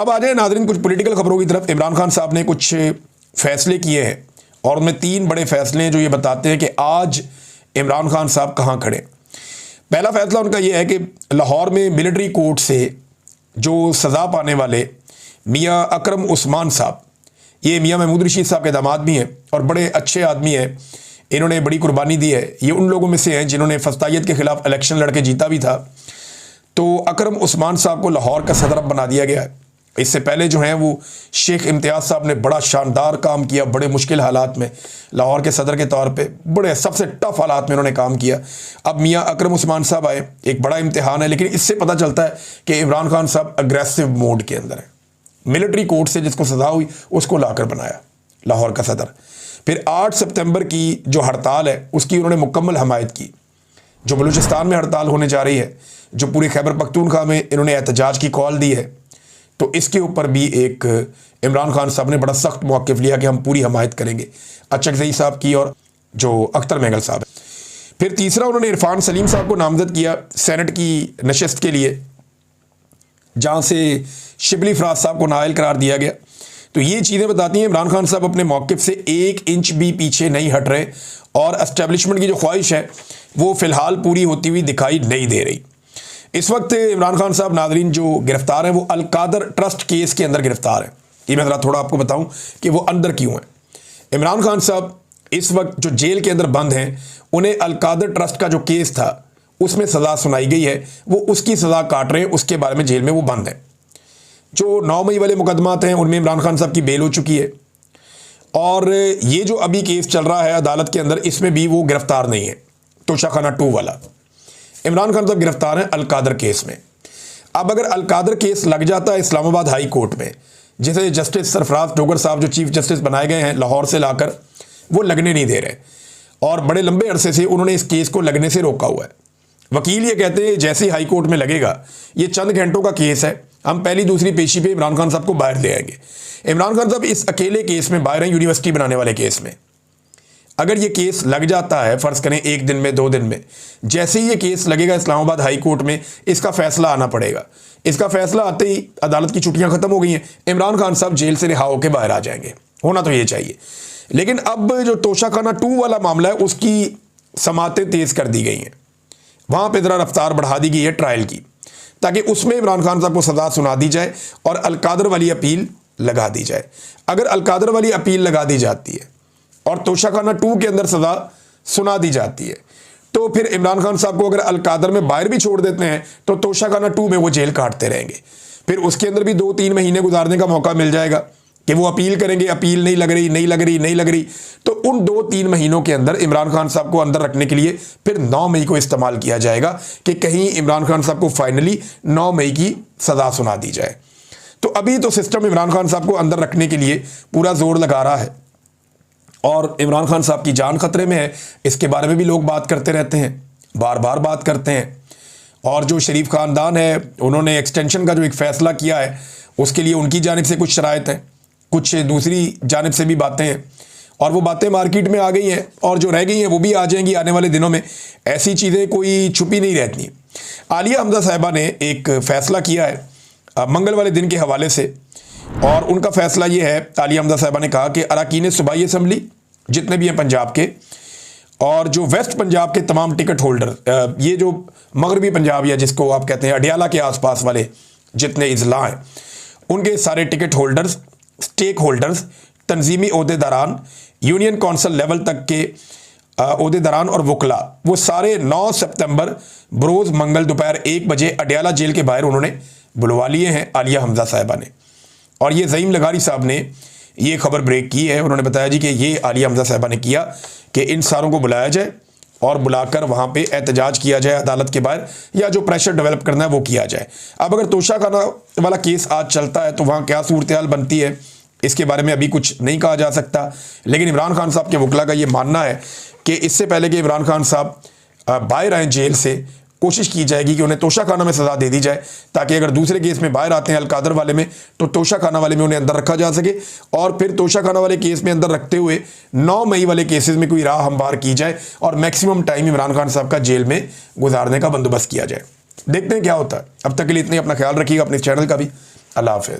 अब आ जाए नाज़रीन कुछ पॉलिटिकल खबरों की तरफ। इमरान खान साहब ने कुछ फैसले किए हैं और उनमें 3 बड़े फैसले हैं जो ये बताते हैं कि आज इमरान खान साहब कहाँ खड़े। पहला फैसला उनका ये है कि लाहौर में मिलिट्री कोर्ट से जो सज़ा पाने वाले मियाँ अकरम उस्मान साहब, ये मियाँ महमूद रशीद साहब के दामाद भी हैं और बड़े अच्छे आदमी हैं, इन्होंने बड़ी कुर्बानी दी है। ये उन लोगों में से हैं जिन्होंने फस्तायत के ख़िलाफ़ इलेक्शन लड़के जीता भी था। तो अकरम उस्मान साहब को लाहौर का सदर अब बना दिया गया है। इससे पहले जो हैं वो शेख इम्तियाज़ साहब ने बड़ा शानदार काम किया, बड़े मुश्किल हालात में लाहौर के सदर के तौर पे बड़े सबसे टफ हालात में उन्होंने काम किया। अब मियाँ अकरम उस्मान साहब आए, एक बड़ा इम्तिहान है, लेकिन इससे पता चलता है कि इमरान खान साहब अग्रेसिव मोड के अंदर है। मिलिट्री कोर्ट से जिसको सज़ा हुई उसको लाकर बनाया लाहौर का सदर। फिर 8 सितंबर की जो हड़ताल है उसकी उन्होंने मुकम्मल हमायत की। जो बलूचिस्तान में हड़ताल होने जा रही है, जो पूरे खैबर पख्तूनख्वा में इन्होंने एहतजाज की कॉल दी है, तो इसके ऊपर भी एक इमरान खान साहब ने बड़ा सख्त मौक़िफ़ लिया कि हम पूरी हमायत करेंगे। अचकज़ई साहब की और जो अख्तर महंगल साहब है। फिर तीसरा उन्होंने इरफान सलीम साहब को नामज़द किया सेनेट की नशस्त के लिए, जहाँ से शिबली फराज साहब को नाअहल करार दिया गया। तो ये चीज़ें बताती हैं इमरान खान साहब अपने मौक़िफ़ से 1 इंच भी पीछे नहीं हट रहे और एस्टेब्लिशमेंट की जो ख्वाहिश है वो फ़िलहाल पूरी होती हुई दिखाई नहीं दे रही। इस वक्त इमरान खान साहब नाज़रीन जो गिरफ़्तार हैं वो अल-कादर ट्रस्ट केस के अंदर गिरफ़्तार हैं। ये मैं ज़रा थोड़ा आपको बताऊं कि वो अंदर क्यों हैं। इमरान खान साहब इस वक्त जो जेल के अंदर बंद हैं, उन्हें अल-कादर ट्रस्ट का जो केस था उसमें सज़ा सुनाई गई है, वो उसकी सज़ा काट रहे हैं, उसके बारे में जेल में वो बंद हैं। जो 9 मई वाले मुकदमात हैं उनमें इमरान खान साहब की बेल हो चुकी है और ये जो अभी केस चल रहा है अदालत के अंदर, इसमें भी वो गिरफ़्तार नहीं है। तोशाखाना 2 वाला इमरान खान साहब गिरफ्तार हैं अल-कादर केस में। अब अगर अल-कादर केस लग जाता है इस्लामाबाद हाई कोर्ट में, जिसे जस्टिस सरफराज डोगर साहब जो चीफ जस्टिस बनाए गए हैं लाहौर से लाकर, वो लगने नहीं दे रहे और बड़े लंबे अरसे से उन्होंने इस केस को लगने से रोका हुआ है। वकील ये कहते हैं जैसे ही हाई कोर्ट में लगेगा, ये चंद घंटों का केस है, हम पहली दूसरी पेशी पे इमरान खान साहब को बाहर ले आएंगे। इमरान खान साहब इस अकेले केस में बाहर हैं, यूनिवर्सिटी बनाने वाले केस में। अगर ये केस लग जाता है, फ़र्ज़ करें 1 दिन में 2 दिन में, जैसे ही ये केस लगेगा इस्लामाबाद हाई कोर्ट में, इसका फ़ैसला आना पड़ेगा। इसका फ़ैसला आते ही अदालत की छुट्टियां ख़त्म हो गई हैं, इमरान खान साहब जेल से रिहा होकर बाहर आ जाएंगे। होना तो ये चाहिए। लेकिन अब जो तोशाखाना 2 वाला मामला है उसकी समातें तेज़ कर दी गई हैं। वहाँ पर ज़रा रफ्तार बढ़ा दी गई है ट्रायल की, ताकि उसमें इमरान खान साहब को सज़ा सुना दी जाए और अल-कादर वाली अपील लगा दी जाए। अगर अल-कादर वाली अपील लगा दी जाती है और तोशाखाना 2 के अंदर सज़ा सुना दी जाती है, तो फिर इमरान खान साहब को अगर अल-कादर में बाहर भी छोड़ देते हैं तो तोशाखाना 2 में वो जेल काटते रहेंगे। फिर उसके अंदर भी 2-3 महीने गुजारने का मौका मिल जाएगा कि वो अपील करेंगे, अपील नहीं लग रही, तो उन 2-3 महीनों के अंदर इमरान खान साहब को अंदर रखने के लिए फिर 9 मई को इस्तेमाल किया जाएगा कि कहीं इमरान खान साहब को फाइनली 9 मई की सज़ा सुना दी जाए। तो अभी तो सिस्टम इमरान खान साहब को अंदर रखने के लिए पूरा जोर लगा रहा है और इमरान खान साहब की जान खतरे में है। इसके बारे में भी लोग बात करते रहते हैं, बार बार बात करते हैं। और जो शरीफ ख़ानदान है, उन्होंने एक्सटेंशन का जो एक फ़ैसला किया है उसके लिए उनकी जानिब से कुछ शराइत हैं, कुछ दूसरी जानिब से भी बातें हैं और वो बातें मार्केट में आ गई हैं और जो रह गई हैं वो भी आ जाएंगी आने वाले दिनों में। ऐसी चीज़ें कोई छुपी नहीं रहती। आलिया हमजा साहिबा ने एक फ़ैसला किया है मंगल वाले दिन के हवाले से और उनका फ़ैसला ये है, आलिया हमजा साहिबा ने कहा कि अरकान सूबाई असम्बली जितने भी हैं पंजाब के और जो वेस्ट पंजाब के तमाम टिकट होल्डर, ये जो मगरबी पंजाब या जिसको आप कहते हैं अडियाला के आसपास वाले जितने इजला हैं, उनके सारे टिकट होल्डर्स, स्टेक होल्डर्स, तंजीमी ओहदेदारान, यूनियन कौंसल लेवल तक के ओहदेदारान और वकला, वो सारे 9 सितंबर बरोज़ मंगल दोपहर 1 बजे अडियाला जेल के बाहर उन्होंने बुलवा लिए हैं आलिया हमजा साहिबा ने। और ये ज़ईम लगारी साहब ने ये खबर ब्रेक की है। उन्होंने बताया जी कि ये आलिया हमजा साहिबा ने किया कि इन सारों को बुलाया जाए और बुलाकर वहाँ पे एहतजाज किया जाए अदालत के बाहर, या जो प्रेशर डेवलप करना है वो किया जाए। अब अगर तोशाखाना वाला केस आज चलता है तो वहाँ क्या सूरत हाल बनती है इसके बारे में अभी कुछ नहीं कहा जा सकता। लेकिन इमरान खान साहब के वकला का ये मानना है कि इससे पहले कि इमरान खान साहब बाहर आएँ जेल से, कोशिश की जाएगी कि उन्हें तोशाखाना में सज़ा दे दी जाए, ताकि अगर दूसरे केस में बाहर आते हैं अल-कादर वाले में तो तोशाखाना वाले में उन्हें अंदर रखा जा सके और फिर तोशाखाना वाले केस में अंदर रखते हुए 9 मई वाले केसेस में कोई राह हमवार की जाए और मैक्सिमम टाइम इमरान खान साहब का जेल में गुजारने का बंदोबस्त किया जाए। देखते हैं क्या होता है। अब तक के लिए इतने, अपना ख्याल रखिएगा, अपने चैनल का भी। अल्लाह हाफ़िज़।